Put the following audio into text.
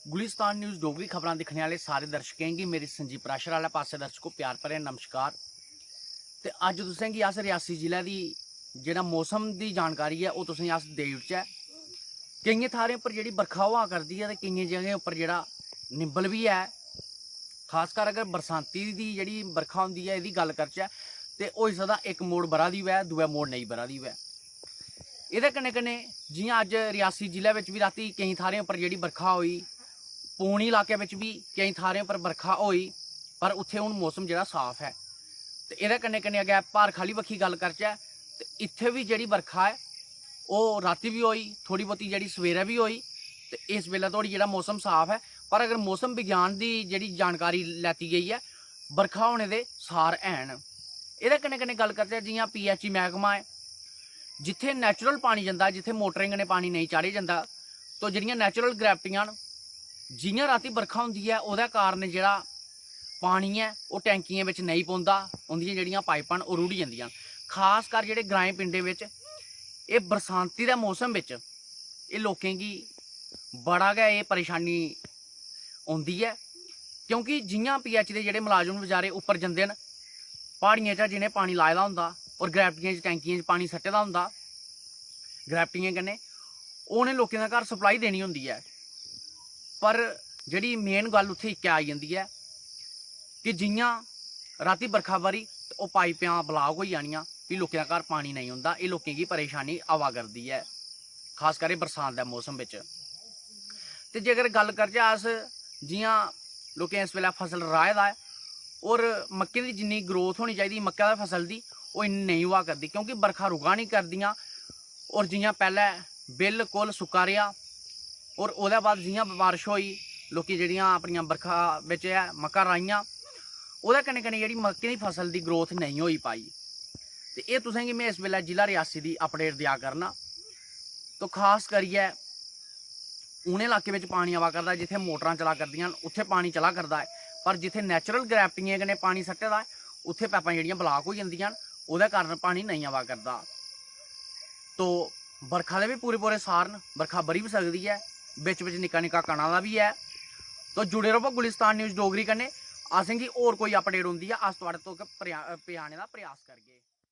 Gulistan news Dogri खबरां दिखने वाले सारे दर्शकें गी मेरी संजीव प्राशर आह्ले पासे दर्शकों प्यार भरे नमस्कार। ते अज्ज तुसें गी अस रियासी जिले दी जेह्ड़ा मौसम दी जानकारी है वो तुसें अस देई ओड़चै। केइयें थाह्रें पर जेह्ड़ी बरखा होआ करदी है ते केइयें जगहें उप्पर जेह्ड़ा निंबल भी है। खासकर अगर बरसांती दी जेह्ड़ी बरखा होंदी है एह्दी गल्ल करचै ते होई सकदा इक मोड़ बरा दी होऐ दूआ मोड़ नेईं बरा दी होऐ। एह्दे कन्नै कन्नै जियां अज्ज रियासी जिले बिच भी रातीं केईं थाह्रें उप्पर जेह्ड़ी बरखा होई, पौनी इलाके में भी कई थाह्रें पर बरखा होई, पर उत्थे हुण मौसम जेह्ड़ा साफ है। ते एह्दे कन्नै कन्नै अग्गें भारख आह्ली बक्खी गल्ल करचै ते इत्थे भी जेह्ड़ी बरखा है ओह् रातीं भी होई, थोड़ी बहुती जेह्ड़ी सवेरै भी होई ते इस बेल्लै धोड़ी जेह्ड़ा मौसम साफ है। पर अगर मौसम विज्ञान दी जेह्ड़ी जानकारी लैती गई है बरखा होने दे सार हैन। एह्दे कन्नै कन्नै गल्ल करचै जियां PHE मैह्कमा है, जित्थे नैचुरल पानी जंदा, जित्थे मोटरें कन्नै पानी नहीं चाढ़ेआ जंदा, तो जेह्ड़ियां नैचुरल ग्रैविटियां न जियां रातीं बरखा होंदी है ओह्दे कारण जेह्ड़ा पानी है ओह् टैंकियें बिच नहीं पौंदा, उंदियां जेह्ड़ियां पाइपां न ओह् रुढ़ी जंदियां। खासकर जेह्ड़े ग्राएं पिंडें बिच एह् बरसांती दे मौसम बिच एह् लोकें गी बड़ा गै एह् परेशानी औंदी है, क्योंकि जियां PH दे जेह्ड़े मलाजम बेचारे उप्पर जंदे न प्हाड़ियें चा जिनें पानी लाए दा होंदा और ग्रैविटियें च टैंकियें च पानी सट्टे दा होंदा ग्रैविटियें कन्नै, उ'नें लोकें दे घर सप्लाई देनी होंदी है। पर जेह्ड़ी मेन गल्ल उत्थे इक्कै आई जंदी है कि जियां रातीं बरखा बरी ते ओह् पाइपां ब्लाक होई जानियां, फ्ही लोकें दे घर पानी नेईं औंदा। एह् लोकें गी परेशानी आवा करदी है खासकर एह् बरसांत दे मौसम बिच। ते जेकर गल्ल करचै अस जियां लोकें इस वेल्लै फसल राहे दा है और मक्कें दी जिन्नी ग्रोथ होनी चाहिदी मक्का दी फसल दी ओह् इन्नी नेईं होआ करदी, क्योंकि बरखा रुका नहीं करदियां। और जियां पैह्ले बिल्कुल सुक्का रेहा और ओह्दे बाद जियां बारिश होई लोकें जेह्ड़ियां अपनियां बरखा बिच मक्कां राहियां, ओह्दे कन्नै कन्नै जेह्ड़ी मक्कें दी फसल दी ग्रोथ नहीं होई पाई। ते एह् तुसें गी में इस बेल्लै जिला रियासी दी अपडेट देआ करना। तो खास करियै उ'नें इलाकें बिच पानी आवा करदा जित्थै मोटरां चला करदियां न, उत्थे पानी चला करदा है। पर जित्थै नैचुरल ग्रैविटियें कन्नै पानी सट्टे दा है उत्थे पैपां जेह्ड़ियां ब्लाक होई जंदियां न, ओह्दे कारण पानी नहीं आवा करदा। तो बरखा दे भी पूरे पूरे सार न, बरखा बरी भी सकदी है, बिच बिच निक्का निक्का कणा दा भी है। तो जुड़े रवो गुलिस्तान न्यूज़ डोगरी कन्नै। असेंगी होर कोई अपडेट होंदी है अस तुआढ़े तक पजाने दा प्रयास करगे।